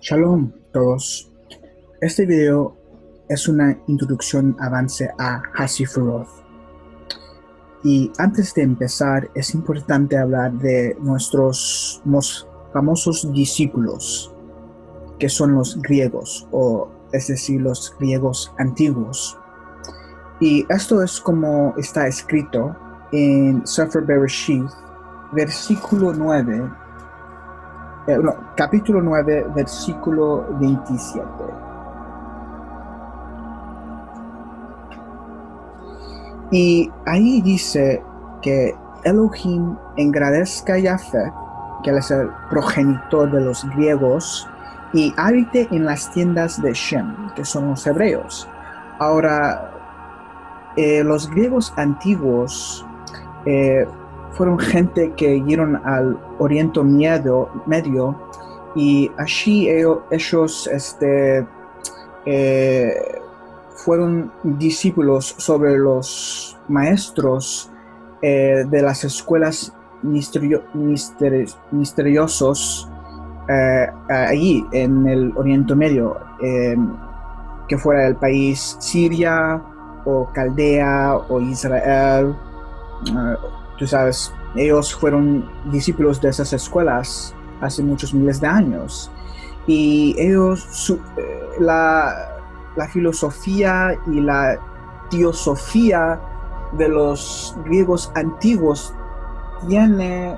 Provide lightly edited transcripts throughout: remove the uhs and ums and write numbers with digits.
Shalom todos. Este video es una introducción avance a HashiFuroth. Y antes de empezar, es importante hablar de nuestros famosos discípulos, que son los griegos, o es decir, los griegos antiguos. Y esto es como está escrito en Sefer Bereshith, versículo 9, capítulo 9, versículo 27. Y ahí dice que Elohim engrandezca a Yahvé, que él es el progenitor de los griegos, y habite en las tiendas de Shem, que son los hebreos. Ahora, los griegos antiguos fueron gente que llegaron al Oriente Medio, y allí ellos fueron discípulos sobre los maestros de las escuelas misteriosos allí en el Oriente Medio, que fuera el país Siria o Caldea o Israel. Tú sabes, ellos fueron discípulos de esas escuelas hace muchos miles de años, y ellos la filosofía y la teosofía de los griegos antiguos tiene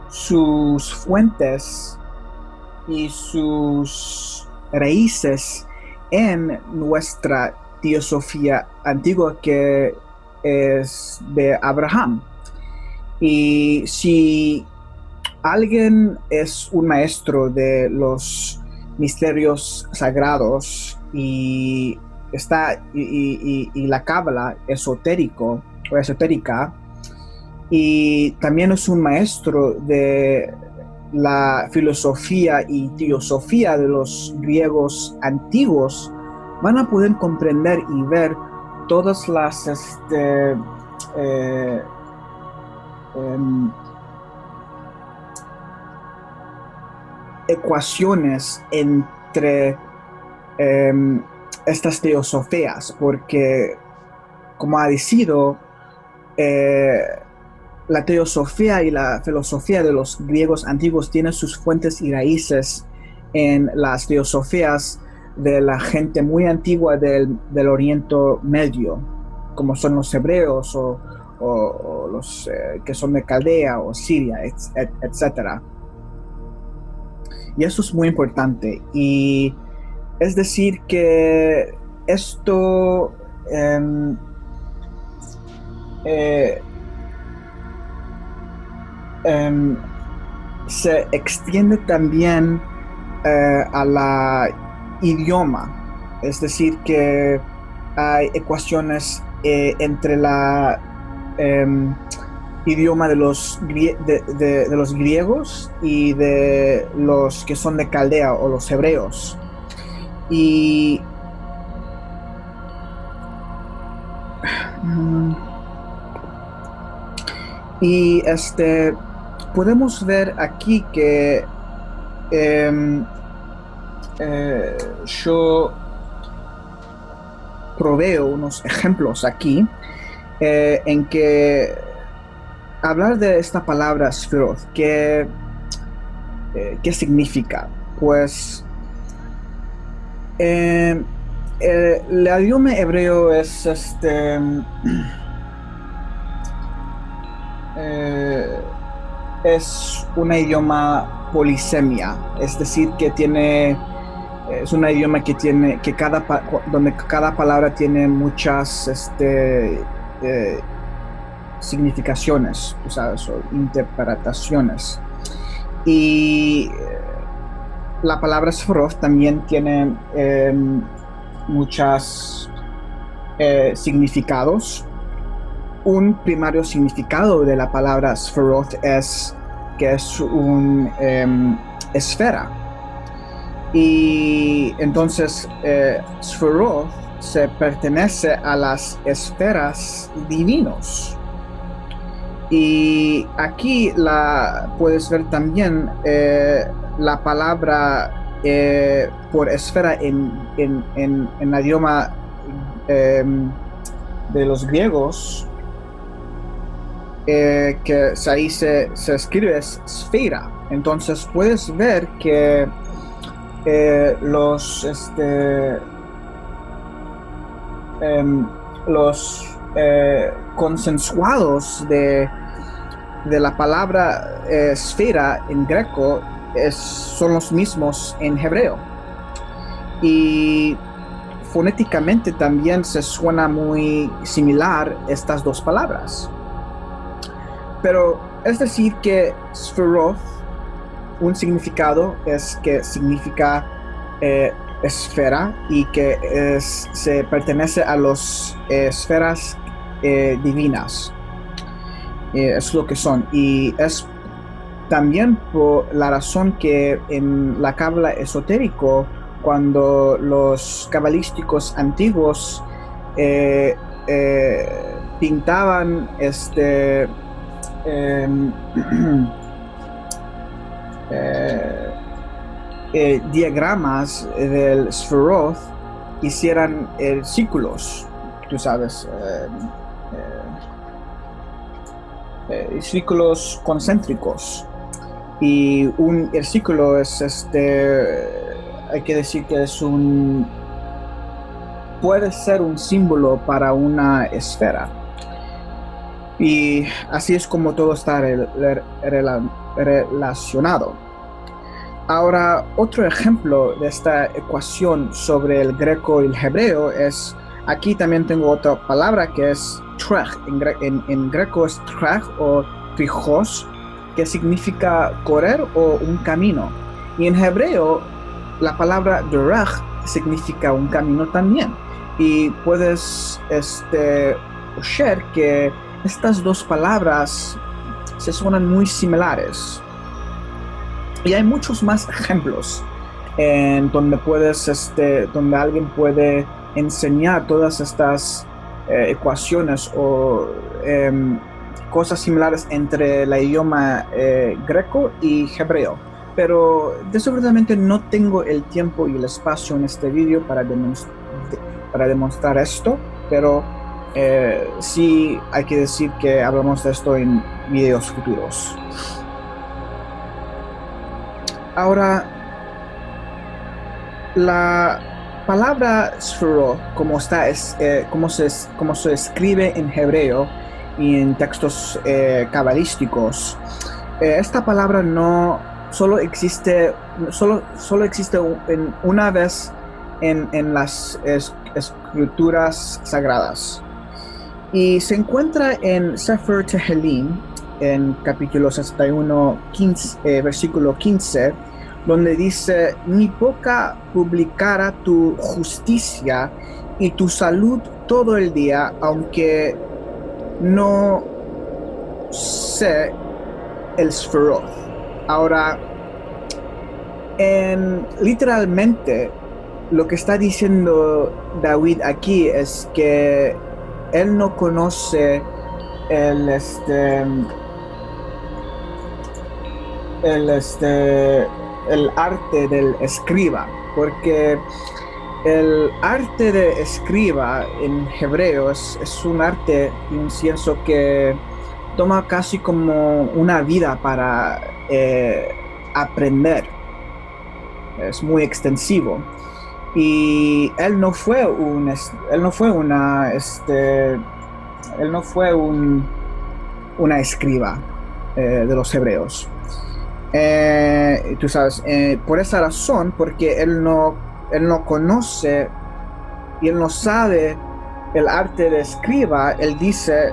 sus fuentes y sus raíces en nuestra teosofía antigua, que es de Abraham. Y si alguien es un maestro de los misterios sagrados y la cábala esotérica, y también es un maestro de la filosofía y teosofía de los griegos antiguos, van a poder comprender y ver todas las ecuaciones entre estas teosofías, porque, como ha dicho, la teosofía y la filosofía de los griegos antiguos tienen sus fuentes y raíces en las teosofías de la gente muy antigua del Oriente Medio, como son los hebreos o los que son de Caldea o Siria, etc. Y eso es muy importante. Y es decir que esto se extiende también a la idioma. Es decir que hay ecuaciones entre la idioma de los griegos y de los que son de Caldea o los hebreos. Y podemos ver aquí que yo proveo unos ejemplos aquí en que hablar de esta palabra Sefirot, ¿qué significa? Pues el idioma hebreo es es un idioma polisemia, es decir que es un idioma que tiene donde cada palabra tiene muchas significaciones, tú sabes, o interpretaciones. Y la palabra Sefirot también tiene muchos significados. Un primario significado de la palabra Sefirot es que es una esfera. Y entonces Sefirot se pertenece a las esferas divinos. Y aquí puedes ver también la palabra por esfera en el idioma de los griegos, que ahí se escribe es esfera. Entonces puedes ver que los consensuados de la palabra esfera en greco son los mismos en hebreo. Y fonéticamente también se suena muy similar estas dos palabras. Pero es decir que Sferoth, un significado es que significa esfera y que se pertenece a las esferas divinas. Es lo que son. Y es también por la razón que en la cábala esotérico, cuando los cabalísticos antiguos pintaban diagramas del Sferoth, hicieran círculos, tú sabes, círculos concéntricos. Y el círculo es hay que decir que puede ser un símbolo para una esfera. Y así es como todo está relacionado. Ahora, otro ejemplo de esta ecuación sobre el greco y el hebreo es, aquí también tengo otra palabra que es trech. En greco es trech o trijos, que significa correr o un camino. Y en hebreo, la palabra derech significa un camino también. Y puedes ver que estas dos palabras se suenan muy similares. Y hay muchos más ejemplos en donde donde alguien puede enseñar todas estas ecuaciones o cosas similares entre el idioma greco y hebreo. Pero desafortunadamente no tengo el tiempo y el espacio en este vídeo para demostrar esto, pero sí hay que decir que hablamos de esto en videos futuros. Ahora, la palabra Sferoth, como se escribe en hebreo y en textos cabalísticos, esta palabra solo existe una vez en las escrituras sagradas. Y se encuentra en Sefer Tehilim, en capítulo 61, versículo 15, donde dice: mi boca publicará tu justicia y tu salud todo el día, aunque no sé el Sferoth. Ahora, literalmente, lo que está diciendo David aquí es que él no conoce el arte del escriba, porque el arte de escriba en hebreo es un arte, pienso, que toma casi como una vida para aprender. Es muy extensivo. Y él no fue una escriba de los hebreos. Tú sabes, por esa razón, porque él no conoce y él no sabe el arte de escriba, él dice: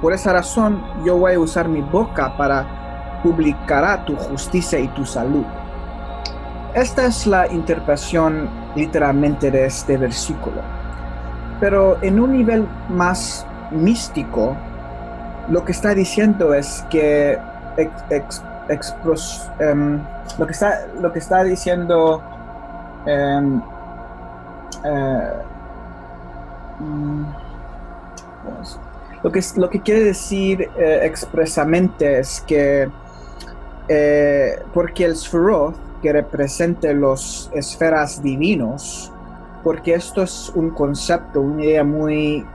por esa razón yo voy a usar mi boca para publicar tu justicia y tu salud. Esta es la interpretación literalmente de este versículo. Pero en un nivel más místico, lo que está diciendo es que lo que está diciendo Lo que quiere decir expresamente es que porque el Sefirot, que representa los esferas divinos, porque esto es un concepto, una idea muy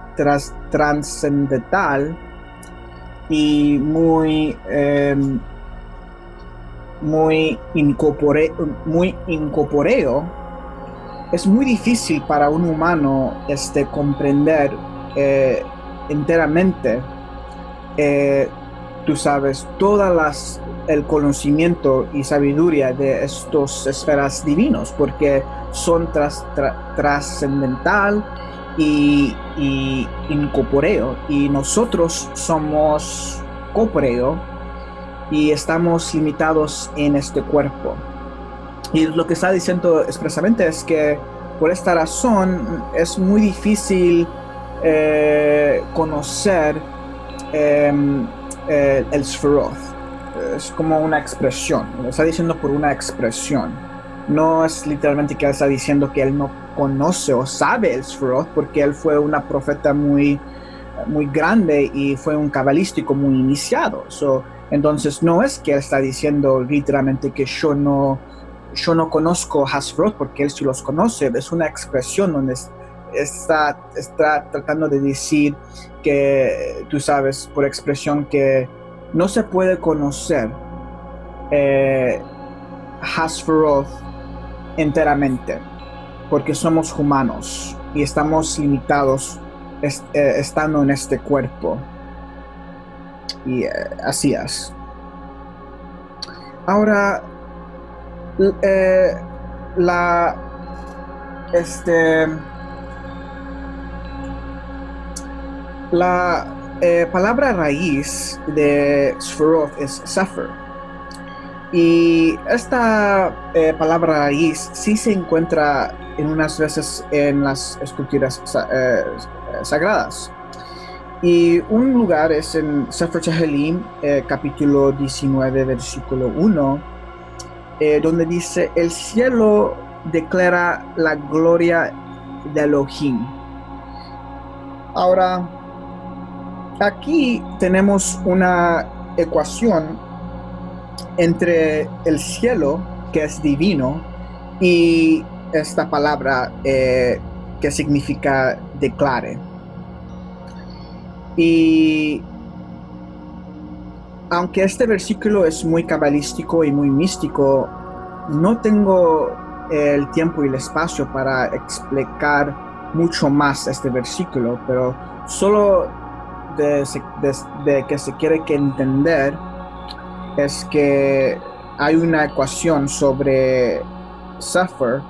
trascendental y muy incorpóreo, es muy difícil para un humano comprender enteramente, tú sabes, el conocimiento y sabiduría de estos esferas divinos, porque son trascendental y incorpóreo, y nosotros somos corpóreo y estamos limitados en este cuerpo. Y lo que está diciendo expresamente es que por esta razón es muy difícil conocer el Sefirot. Es como una expresión, lo está diciendo por una expresión. No es literalmente que él está diciendo que él no conoce o sabe el Sefirot, porque él fue una profeta muy grande y fue un cabalístico muy iniciado. Entonces no es que él está diciendo literalmente que yo no conozco Hasefirot porque él sí los conoce. Es una expresión donde está tratando de decir que, tú sabes, por expresión, que no se puede conocer Hasefirot enteramente porque somos humanos y estamos limitados estando en este cuerpo. Y así es. Ahora, la palabra raíz de Sefirot es Sefer. Y esta palabra raíz sí se encuentra en unas veces en las escrituras sagradas. Y un lugar es en Sefer Tehilim, capítulo 19, versículo 1, donde dice: el cielo declara la gloria de Elohim. Ahora, aquí tenemos una ecuación entre el cielo, que es divino, y esta palabra que significa declare. Y aunque este versículo es muy cabalístico y muy místico, no tengo el tiempo y el espacio para explicar mucho más este versículo, pero solo de que se quiere que entender es que hay una ecuación sobre Sefer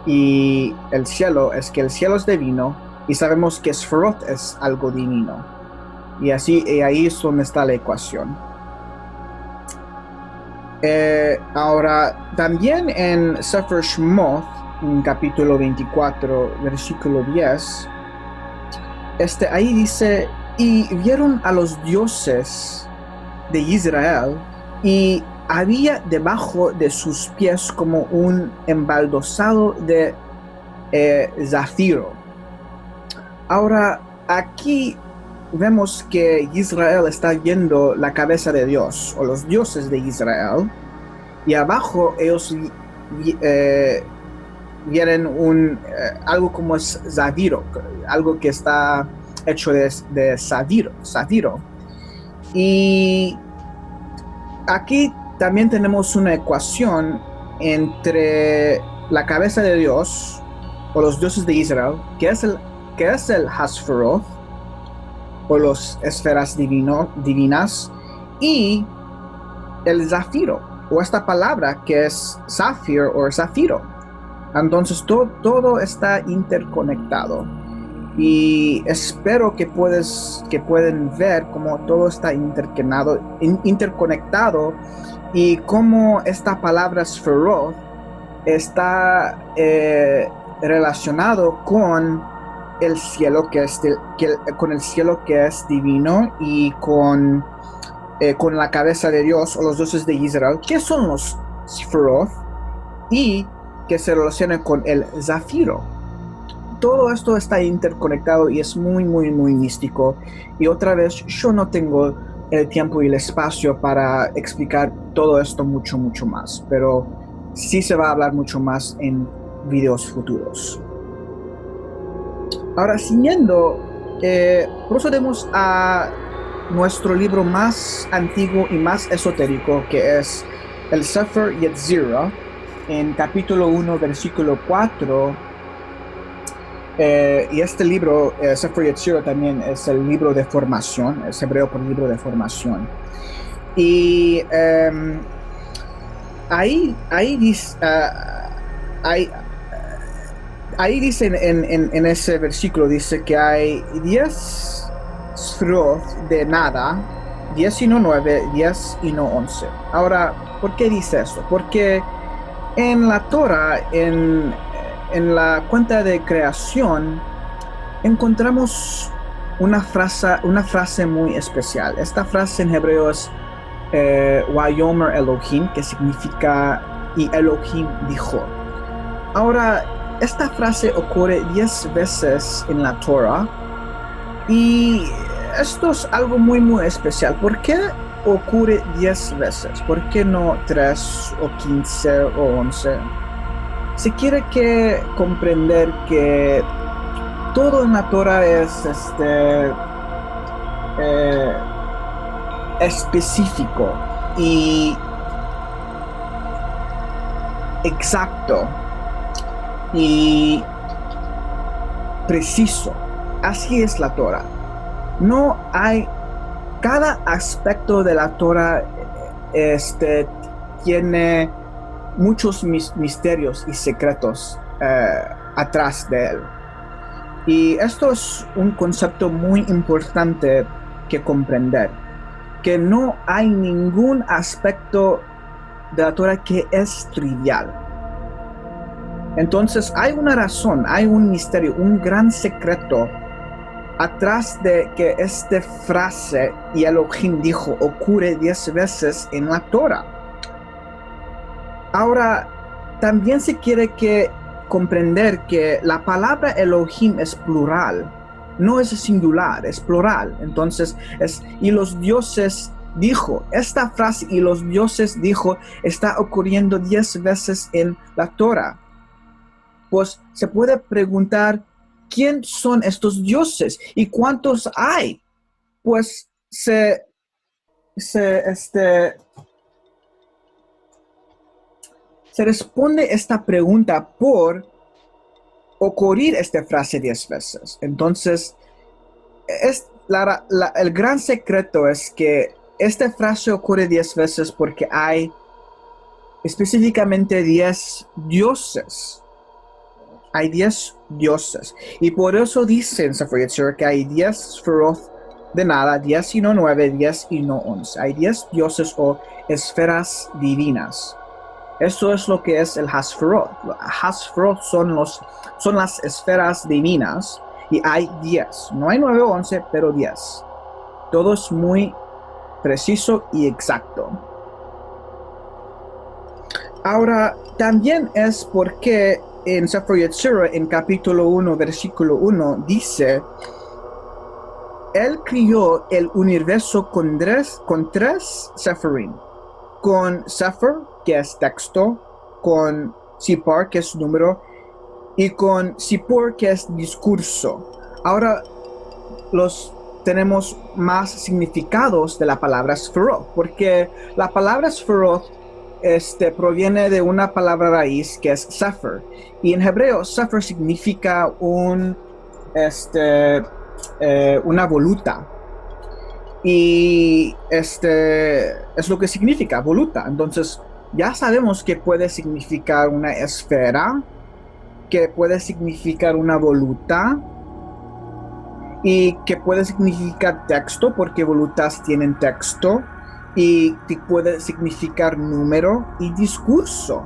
y el cielo, es que el cielo es divino y sabemos que Sefirot es algo divino. Y ahí es donde está la ecuación. Ahora, también en Sefer Shemot, en capítulo 24, versículo 10, ahí dice: y vieron a los dioses de Israel, y había debajo de sus pies como un embaldosado de zafiro. Ahora, aquí vemos que Israel está viendo la cabeza de Dios, o los dioses de Israel, y abajo ellos vienen algo como es zafiro, algo que está hecho de zafiro. Y aquí también tenemos una ecuación entre la cabeza de Dios, o los dioses de Israel, que es el Hasefirot, o las esferas divinas, y el zafiro, o esta palabra que es zafir o zafiro. Entonces todo está interconectado, y espero que pueden ver cómo todo está interconectado, y cómo esta palabra Sefirot está relacionado con el cielo con el cielo que es divino, y con la cabeza de Dios, o los dioses de Israel, que son los Sefirot, y que se relacionan con el zafiro. todo esto está interconectado y es muy, muy, muy místico. Y otra vez, yo no tengo el tiempo y el espacio para explicar todo esto mucho, mucho más. Pero sí se va a hablar mucho más en videos futuros. Ahora, siguiendo, procedemos a nuestro libro más antiguo y más esotérico, que es el Sefer Yetzirah, en capítulo 1, versículo 4. Y este libro, Sefer Yetzirah, también es el libro de formación, es hebreo por libro de formación. Y ahí dice, ahí dice en ese versículo, dice que hay 10 sefirot de nada, 10 y no 9, 10 y no 11. Ahora, ¿por qué dice esto? Porque en la Torah, en la cuenta de creación, encontramos una frase muy especial. Esta frase en hebreo es Wayomer Elohim, que significa y Elohim dijo. Ahora, esta frase ocurre 10 veces en la Torah y esto es algo muy, muy especial. ¿Por qué ocurre 10 veces? ¿Por qué no 3 o 15 o 11? Se quiere que comprender que todo en la Torah es específico y exacto y preciso. Así es la Torah. No hay, cada aspecto de la Torah tiene muchos misterios y secretos atrás de él. Y esto es un concepto muy importante que comprender, que no hay ningún aspecto de la Torah que es trivial. Entonces hay una razón, hay un misterio, un gran secreto atrás de que esta frase y Elohim dijo ocurre 10 veces en la Torah. Ahora, también se quiere que comprender que la palabra Elohim es plural, no es singular, es plural. Entonces, y los dioses dijo, esta frase y los dioses dijo está ocurriendo 10 veces en la Torah. Pues se puede preguntar, ¿quién son estos dioses y cuántos hay? Pues se responde esta pregunta por ocurrir esta frase 10 veces. Entonces, el gran secreto es que esta frase ocurre 10 veces porque hay específicamente 10 dioses. Hay 10 dioses. Y por eso dicen Sefer Yetzirah que hay 10 sefirot de nada, 10 y no 9, 10 y no 11. Hay 10 dioses o esferas divinas. Eso es lo que es el Hasferot. Hasferot son las esferas divinas y hay 10. No hay 9 o 11, pero 10. Todo es muy preciso y exacto. Ahora, también es porque en Sefer Yetzirah, en capítulo 1, versículo 1, dice, Él crió el universo con tres Seferim. Con Sefer, que es texto, con Sipar, que es número, y con Sipur, que es discurso. Ahora tenemos más significados de la palabra Sefirot, porque la palabra Sefirot proviene de una palabra raíz que es Sefer, y en hebreo Sefer significa una voluta. Y es lo que significa voluta. Entonces, ya sabemos que puede significar una esfera, que puede significar una voluta, y que puede significar texto, porque volutas tienen texto, y que puede significar número y discurso.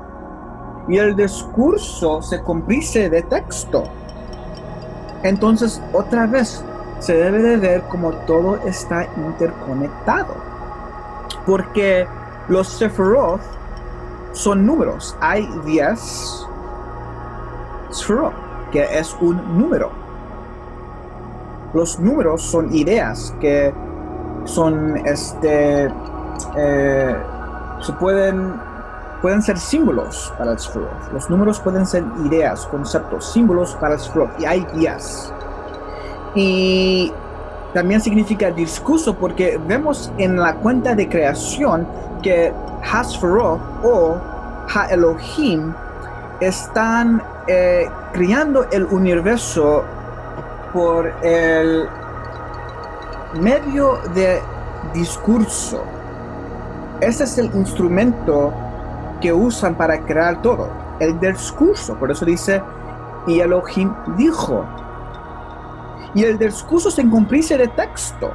Y el discurso se comprise de texto. Entonces, otra vez, se debe de ver cómo todo está interconectado. Porque los Sefirot son números. Hay 10 Sefirot. que es un número. Los números son ideas que son, pueden ser símbolos para el Sefirot. Los números pueden ser ideas, conceptos, símbolos para el Sefirot. Y hay 10. Y también significa discurso porque vemos en la cuenta de creación que Ha-Sefirot o Ha-Elohim están creando el universo por el medio de discurso. Ese es el instrumento que usan para crear todo, el discurso. Por eso dice, y Elohim dijo. Y el discurso se cumplice de texto.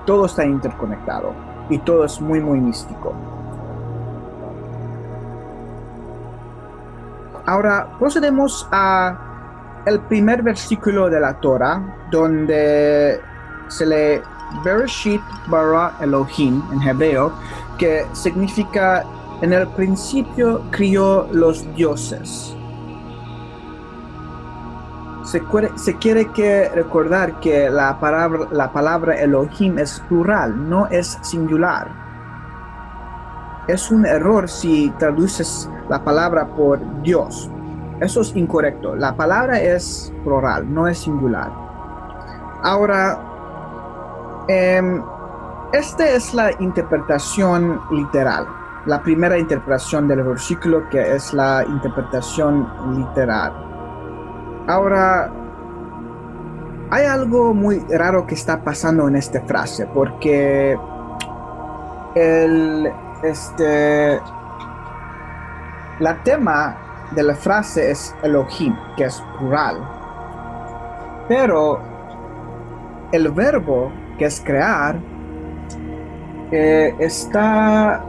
Todo está interconectado y todo es muy, muy místico. Ahora procedemos a el primer versículo de la Torah, donde se lee Bereshit bara Elohim en hebreo, que significa en el principio crió los dioses. Se quiere que recordar que la palabra Elohim es plural, no es singular. Es un error si traduces la palabra por Dios. Eso es incorrecto. La palabra es plural, no es singular. Ahora, esta es la interpretación literal. La primera interpretación del versículo, que es la interpretación literal. Ahora, hay algo muy raro que está pasando en esta frase, porque la tema de la frase es Elohim, que es plural. Pero el verbo, que es crear, está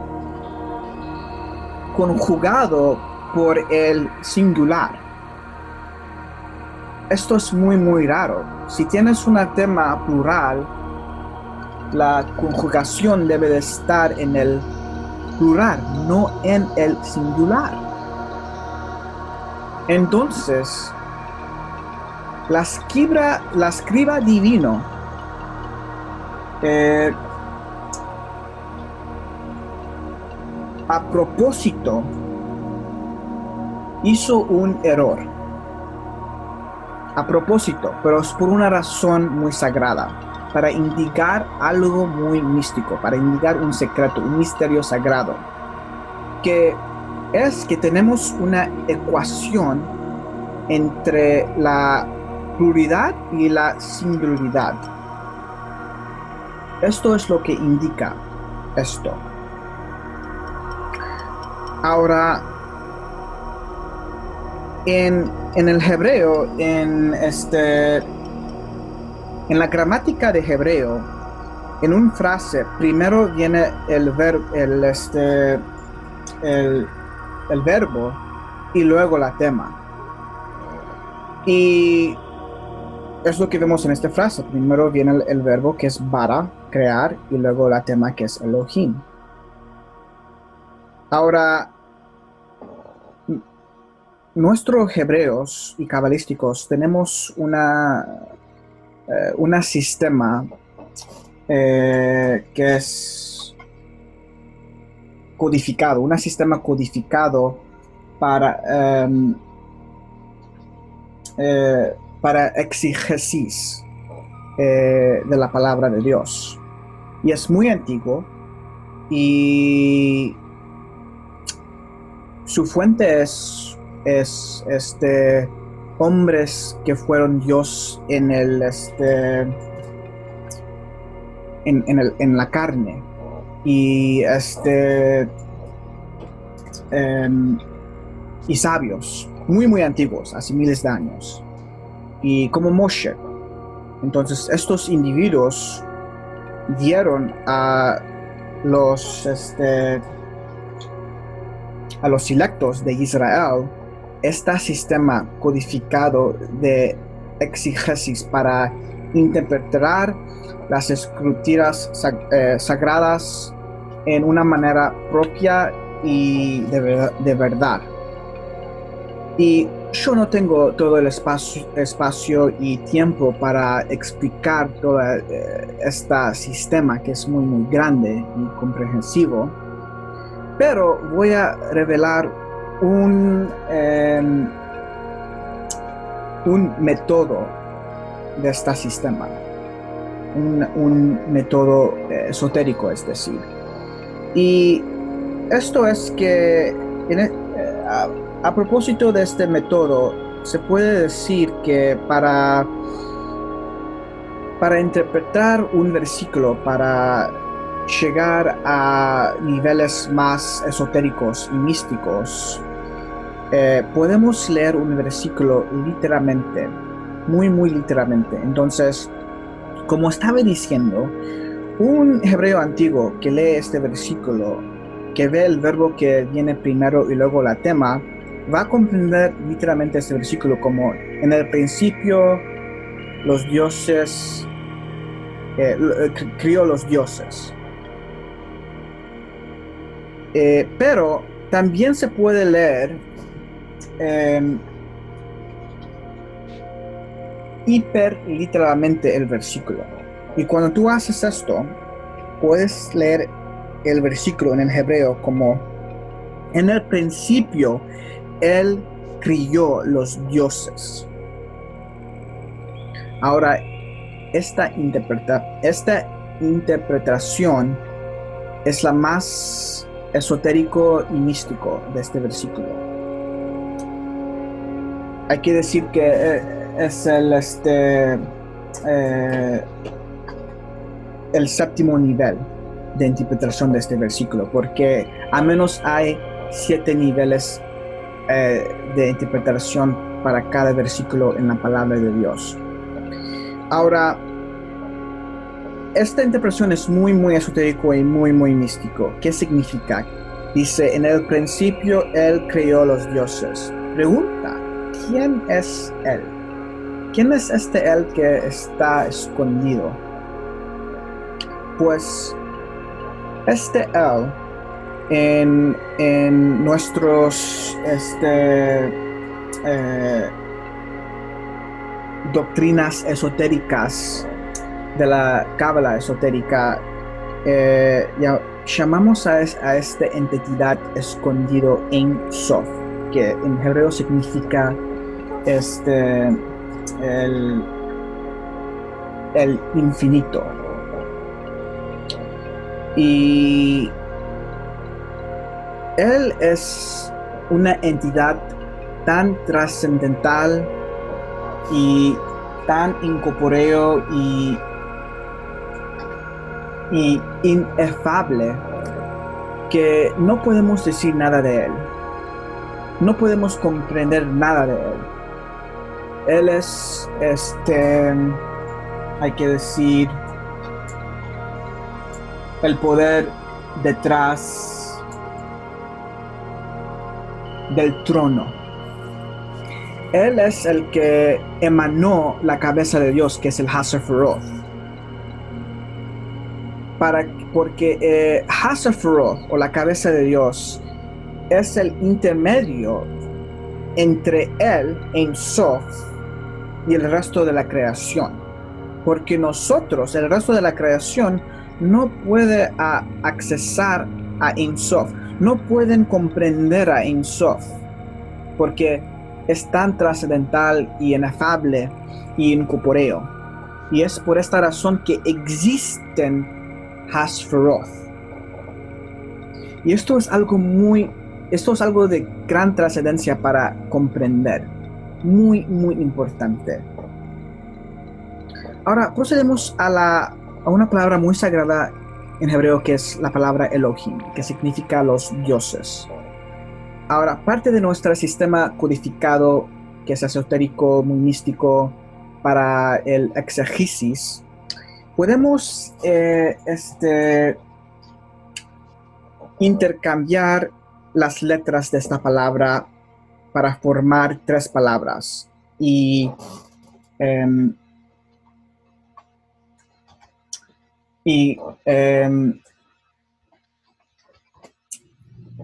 conjugado por el singular. Esto es muy, muy raro. Si tienes un tema plural, la conjugación debe de estar en el plural, no en el singular. Entonces, la escriba divino a propósito hizo un error. A propósito, pero es por una razón muy sagrada, para indicar algo muy místico, para indicar un secreto, un misterio sagrado, que es que tenemos una ecuación entre la pluralidad y la singularidad. Esto es lo que indica esto. Ahora, en el hebreo, en la gramática de hebreo, en una frase primero viene el verbo y luego la tema. Y es lo que vemos en esta frase. Primero viene el verbo, que es bara, crear, y luego la tema, que es Elohim. Ahora, nuestros hebreos y cabalísticos tenemos un sistema que es codificado, un sistema codificado para exégesis de la palabra de Dios. Y es muy antiguo y su fuente es hombres que fueron Dios en la carne y y sabios muy muy antiguos, hace miles de años, y como Moshe. Entonces estos individuos dieron a los electos de Israel este sistema codificado de exégesis para interpretar las escrituras sagradas en una manera propia y de verdad. Y yo no tengo todo el espacio y tiempo para explicar todo este sistema que es muy, muy grande y comprensivo, pero voy a revelar un método de este sistema, un método esotérico, es decir. Y esto es que a propósito de este método, se puede decir que para interpretar un versículo, para llegar a niveles más esotéricos y místicos, podemos leer un versículo literalmente, muy, muy literalmente. Entonces, como estaba diciendo, un hebreo antiguo que lee este versículo, que ve el verbo que viene primero y luego la tema, va a comprender literalmente este versículo como en el principio los dioses, crió los dioses. Pero también se puede leer eh, hiper literalmente el versículo. Y cuando tú haces esto, puedes leer el versículo en el hebreo como en el principio él crió los dioses. Ahora, esta interpretación es la más esotérico y místico de este versículo. Hay que decir que es eh, el séptimo nivel de interpretación de este versículo, porque al menos hay 7 niveles de interpretación para cada versículo en la palabra de Dios. Ahora, esta interpretación es muy, muy esotérico y muy, muy místico. ¿Qué significa? Dice, en el principio Él creó los dioses. Pregunta, ¿quién es Él? ¿Quién es este Él que está escondido? Pues este Él en nuestros doctrinas esotéricas de la cábala esotérica, llamamos a esta entidad escondido en Sof, que en hebreo significa el, el infinito. Y él es una entidad tan trascendental y tan incorpóreo y inefable que no podemos decir nada de él. No podemos comprender nada de él. Él es, hay que decir, el poder detrás del trono. Él es el que emanó la cabeza de Dios, que es el Hasseferoth. Porque Hasseferoth, o la cabeza de Dios, es el intermedio entre él, Ein Sof, y el resto de la creación. Porque nosotros, el resto de la creación, no puede accesar a Ein Sof, no pueden comprender a Ein Sof, porque es tan trascendental y inefable y incorpóreo. Y es por esta razón que existen Hasferoth. Y esto es algo de gran trascendencia para comprender. Muy, muy importante. Ahora procedemos a una palabra muy sagrada en hebreo que es la palabra Elohim, que significa los dioses. Ahora, parte de nuestro sistema codificado, que es esotérico, muy místico, para el exegesis, podemos intercambiar las letras de esta palabra para formar 3 palabras. Em, y,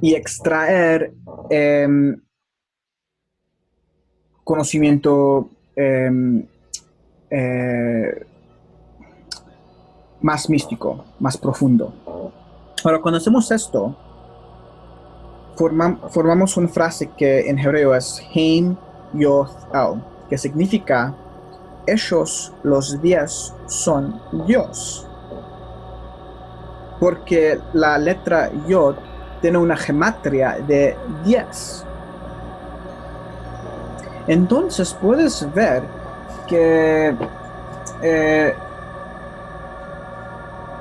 y extraer conocimiento más místico, más profundo. Ahora, cuando hacemos esto, formamos una frase que en hebreo es Heim Yoth El, que significa ellos, los 10, son Dios. Porque la letra Yod tiene una gematria de 10. Entonces puedes ver que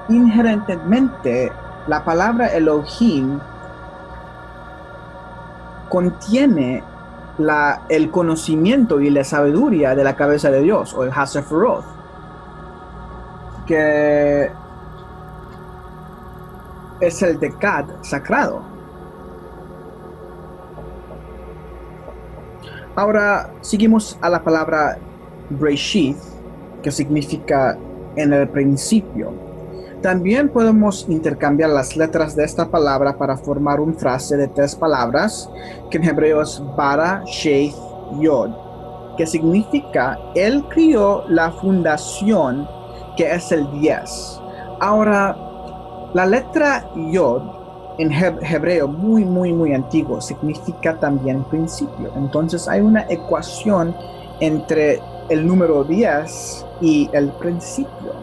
inherentemente la palabra Elohim contiene el conocimiento y la sabiduría de la cabeza de Dios, o el Haseferoth, que es el Decad sagrado. Ahora seguimos a la palabra Breshith, que significa en el principio. También podemos intercambiar las letras de esta palabra para formar una frase de 3 palabras, que en hebreo es Bara, Sheith, Yod, que significa Él crió la fundación, que es el 10. Ahora, la letra Yod en hebreo muy antiguo significa también principio. Entonces hay una ecuación entre el número 10 y el principio.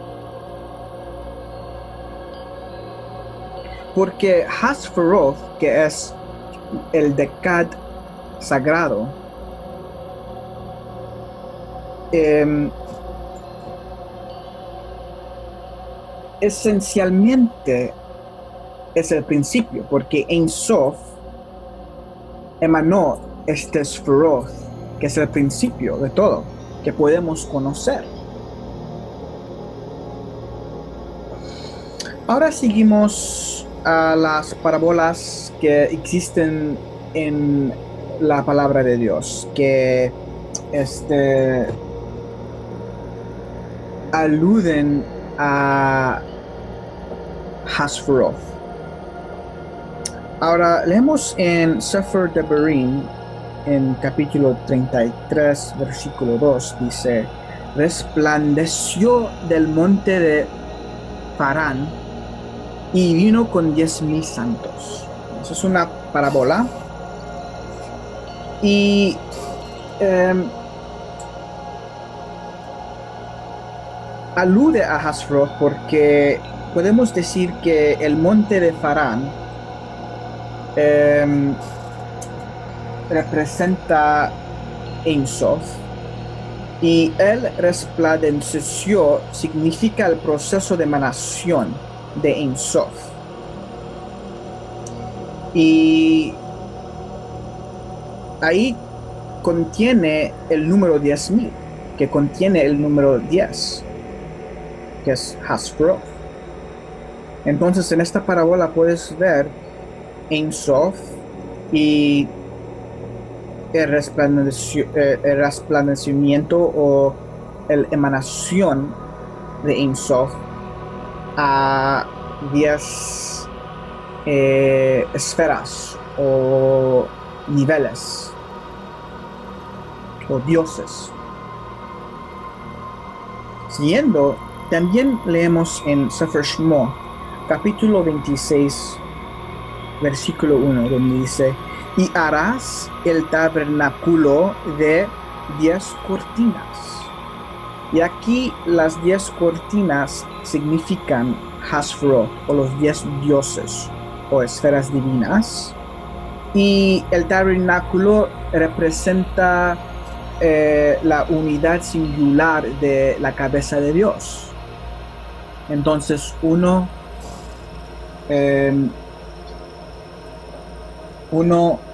Porque Hasferoth, que es el Decad sagrado, esencialmente es el principio, porque Ein Sof emanó este Sferoth, que es el principio de todo, que podemos conocer. Ahora seguimos a las parábolas que existen en la palabra de Dios, que aluden a Hasferoth. Ahora leemos en Sefer Devarim, en capítulo 33, versículo 2, dice: resplandeció del monte de Parán y vino con 10,000 santos. Esa es una parábola. Y alude a Hasferoth porque podemos decir que el monte de Parán representa Ein Sof, y el resplandeció significa el proceso de emanación de Ein Sof. Y ahí contiene el número 10,000, que contiene el número 10, que es Hasferoth. Entonces en esta parábola puedes ver Ein Sof y el resplandecimiento o la emanación de Ein Sof a 10 esferas o niveles o dioses. Siguiendo, también leemos en Sefer Shmo, capítulo 26, versículo 1, donde dice: y harás el tabernáculo de 10 cortinas. Y aquí las 10 cortinas significan Hasferoth, o los 10 dioses o esferas divinas. Y el tabernáculo representa la unidad singular de la cabeza de Dios. Entonces uno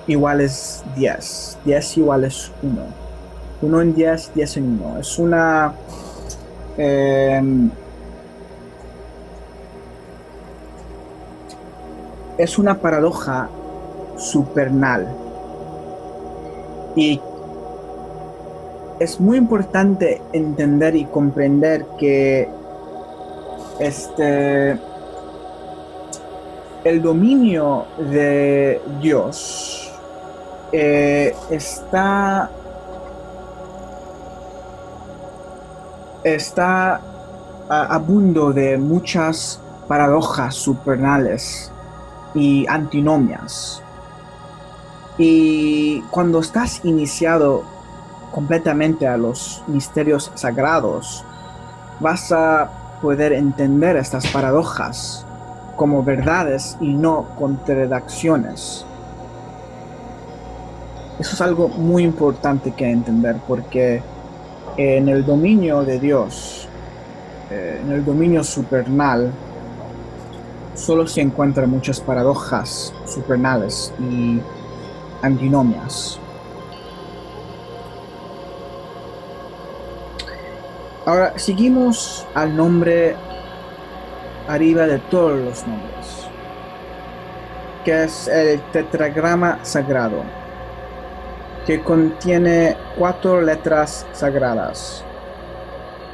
igual es 10, 10 igual es 1, 1 en 10, 10 en 1. Es una paradoja supernal, y es muy importante entender y comprender que el dominio de Dios está está abundo de muchas paradojas supernales y antinomias. Y cuando estás iniciado completamente a los misterios sagrados, vas a poder entender estas paradojas como verdades y no contradicciones. Eso es algo muy importante que entender, porque en el dominio de Dios, en el dominio supernal, solo se encuentran muchas paradojas supernales y antinomias. Ahora seguimos al nombre arriba de todos los nombres, que es el tetragrama sagrado, que contiene 4 letras sagradas.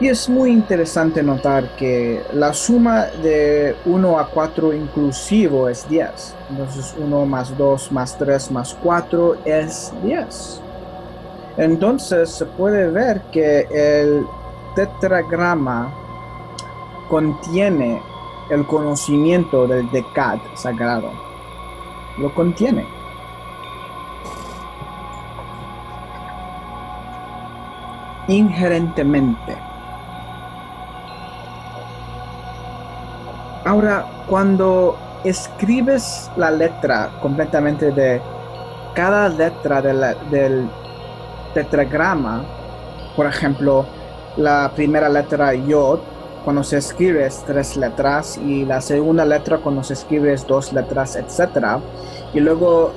Y es muy interesante notar que la suma de 1 a 4 inclusivo es 10. Entonces 1 más 2 más 3 más 4 es 10. Entonces se puede ver que el tetragrama contiene el conocimiento del Decad sagrado. Lo contiene. Inherentemente. Ahora, cuando escribes la letra completamente de cada letra del tetragrama, por ejemplo, la primera letra Yod, cuando se escribe es 3 letras, y la segunda letra cuando se escribe es 2 letras, etc. Y luego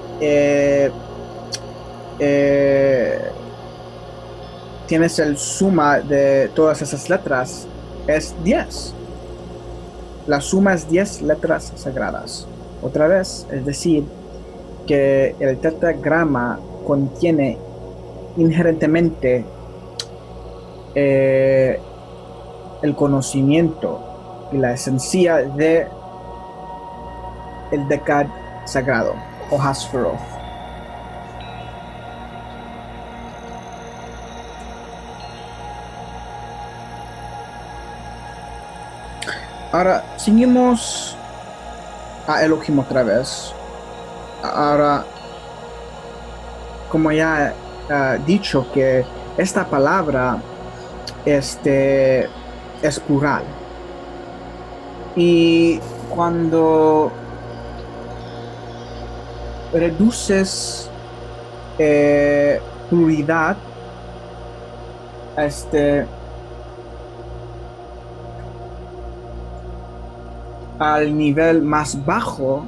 tienes el suma de todas esas letras, es 10. La suma es 10 letras sagradas. Otra vez, es decir, que el tetragrama contiene inherentemente el conocimiento y la esencia de el Decad sagrado, o Hasferoth. Ahora seguimos a Elohim otra vez. Ahora, como ya he dicho, que esta palabra es plural. Y cuando reduces pluralidad al nivel más bajo,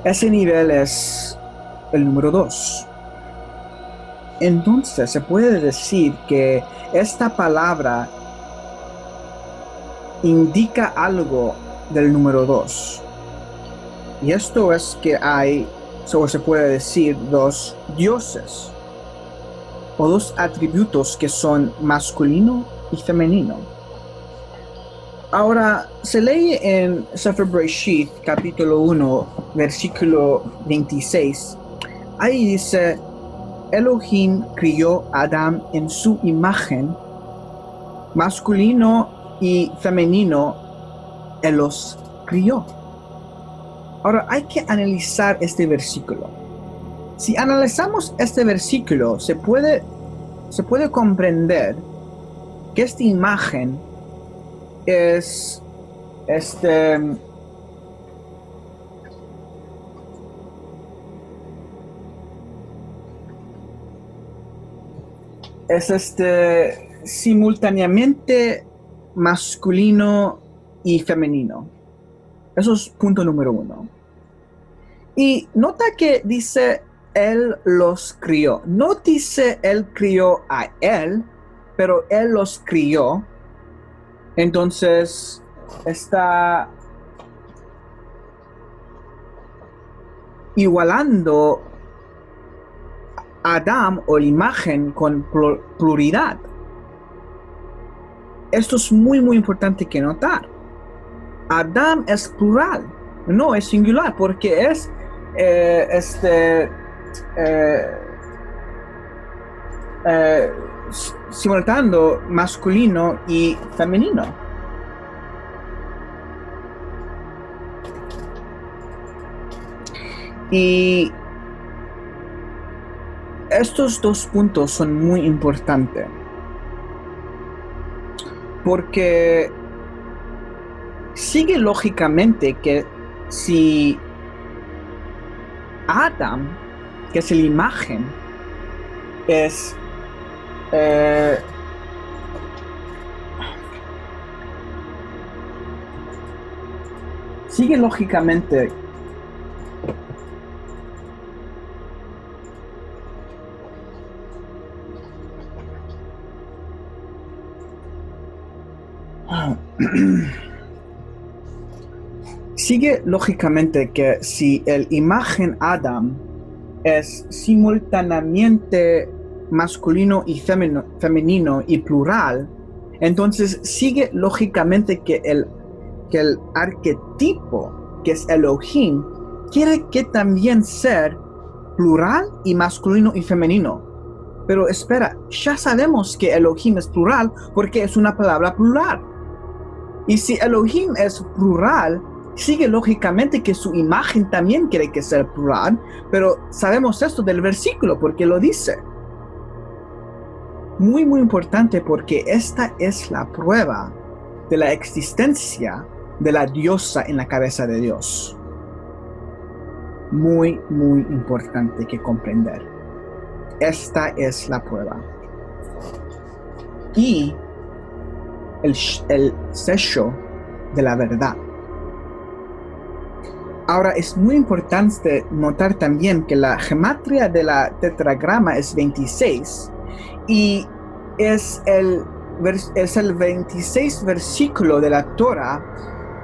ese nivel es el número 2. Entonces se puede decir que esta palabra indica algo del número 2. Y esto es que hay, solo se puede decir, 2 dioses, o 2 atributos que son masculino y femenino. Ahora, se lee en Sefer Bereshit, capítulo 1, versículo 26. Ahí dice: Elohim crió a Adán en su imagen, masculino y femenino, él los crió. Ahora, hay que analizar este versículo. Si analizamos este versículo, se puede comprender que esta imagen es simultáneamente masculino y femenino. Eso es punto número 1. Y nota que dice él los crió. No dice él crió a él, pero él los crió. Entonces está igualando Adán o la imagen con pluralidad. Esto es muy muy importante que notar. Adán es plural, no es singular, porque es simultando masculino y femenino. Y estos dos puntos son muy importantes porque sigue lógicamente que si Adam, que es la imagen, es sigue lógicamente sigue lógicamente que si el imagen Adam es simultáneamente masculino y femenino y plural, entonces sigue lógicamente que el arquetipo, que es Elohim, quiere que también ser plural y masculino y femenino. Pero espera, ya sabemos que Elohim es plural porque es una palabra plural. Y si Elohim es plural, sigue lógicamente que su imagen también quiere que sea plural, pero sabemos esto del versículo porque lo dice. Muy, muy importante porque esta es la prueba de la existencia de la diosa en la cabeza de Dios. Muy, muy importante que comprender. Esta es la prueba. Y el sello de la verdad. Ahora, es muy importante notar también que la gematria de la tetragrama es 26 y es el 26 versículo de la Torah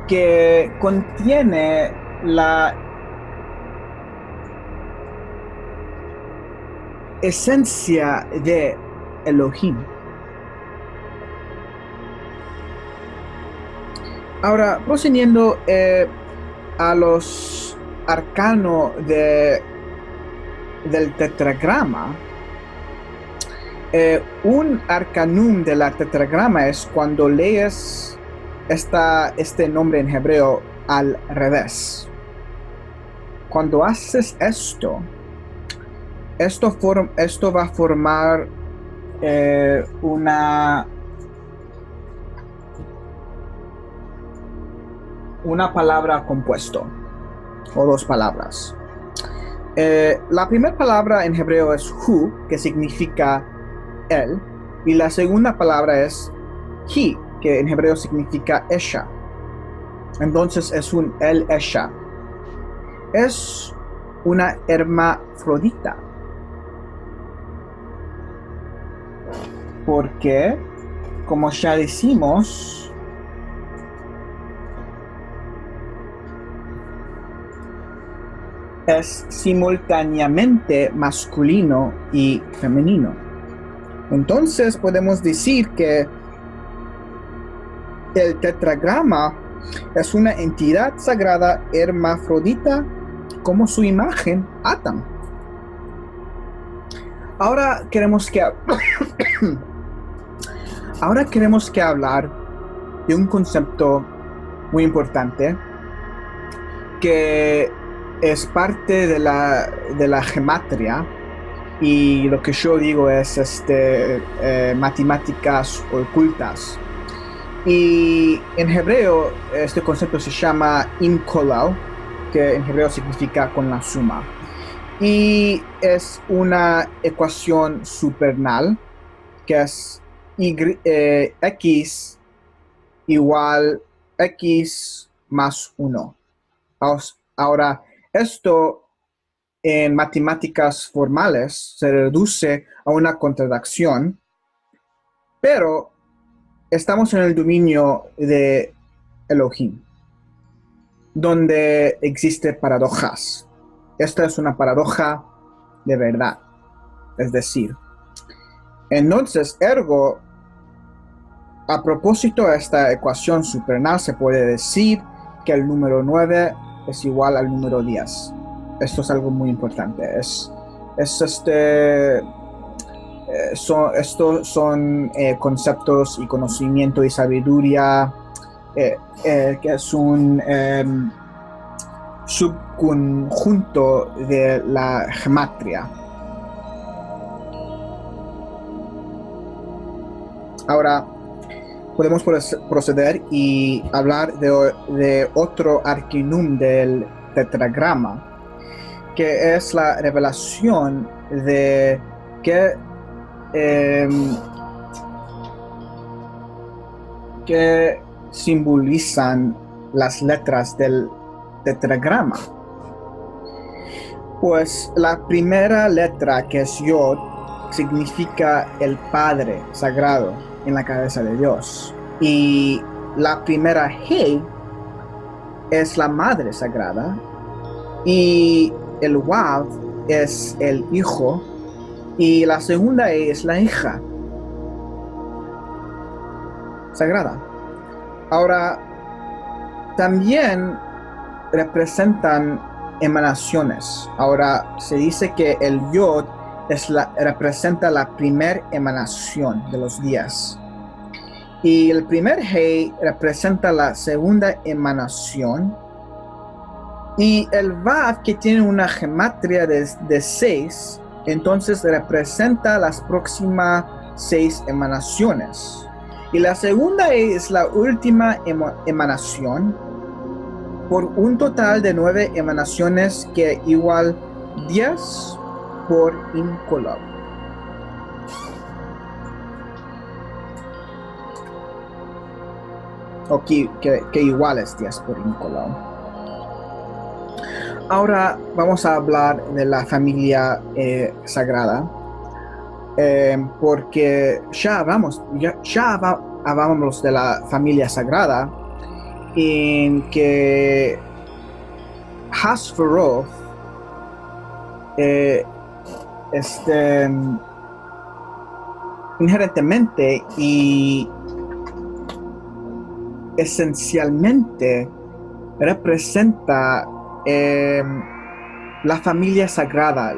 que contiene la esencia de Elohim. Ahora, procediendo a los arcanos del tetragrama, un arcanum de la tetragrama es cuando lees este nombre en hebreo al revés. Cuando haces esto va a formar una palabra compuesto o dos palabras. La primera palabra en hebreo es hu, que significa él, y la segunda palabra es hi, que en hebreo significa ella. Entonces es un el ella. Es una hermafrodita. Porque, como ya decimos, es simultáneamente masculino y femenino. Entonces podemos decir que el tetragrama es una entidad sagrada hermafrodita como su imagen, Adam. Ahora queremos que hablar de un concepto muy importante que es parte de la gematria, y lo que yo digo es matemáticas ocultas. Y en hebreo este concepto se llama imkolal, que en hebreo significa con la suma. Y es una ecuación supernal que es x igual x más 1. Ahora, esto en matemáticas formales se reduce a una contradicción, pero estamos en el dominio de Elohim, donde existe paradojas. Esta es una paradoja de verdad. Es decir, entonces, ergo, a propósito de esta ecuación supernal, se puede decir que el número 9 es igual al número 10. Esto es algo muy importante. estos son conceptos y conocimiento y sabiduría que es un subconjunto de la gematria. Ahora podemos proceder y hablar de otro arquinum del tetragrama, que es la revelación de que simbolizan las letras del tetragrama. Pues la primera letra, que es Yod, significa el Padre Sagrado en la cabeza de Dios. Y la primera He es la Madre Sagrada. Y el Wav es el Hijo. Y la segunda E es la hija sagrada. Ahora, también representan emanaciones. Ahora, se dice que el Yod representa la primera emanación de los días. Y el primer He representa la segunda emanación. Y el Vav, que tiene una gematria de 6, entonces representa las próximas 6 emanaciones. Y la segunda es la última emanación, por un total de 9 emanaciones, que igual 10 por incolor. O que igual es 10 por incolor. Ahora vamos a hablar de la familia sagrada, porque ya hablamos de la familia sagrada, en que Hasferoth inherentemente y esencialmente representa la familia sagrada,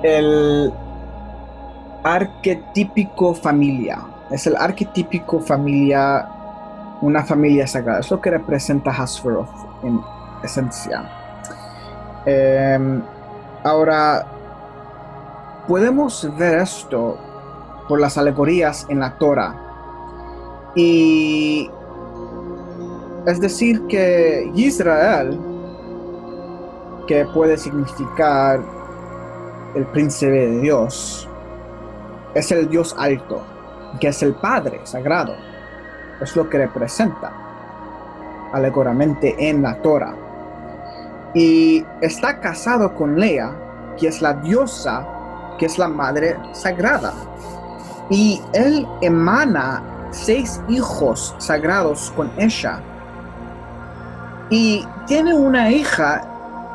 el arquetípico familia. Es el arquetípico familia, una familia sagrada. Es lo que representa Hasferoth en esencia. Ahora, podemos ver esto por las alegorías en la Torah. Y es decir, que Israel, que puede significar el príncipe de Dios, es el Dios alto, que es el Padre Sagrado. Es lo que representa alegóricamente en la Torah. Y está casado con Lea, que es la diosa, que es la Madre Sagrada. Y él emana 6 hijos sagrados con ella. Y tiene una hija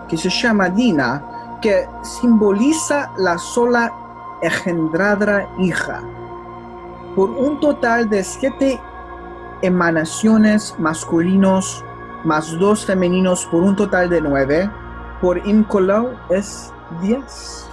que se llama Dina, que simboliza la sola engendrada hija, por un total de 7 emanaciones masculinos más 2 femeninos, por un total de 9. Por Imkolov es 10.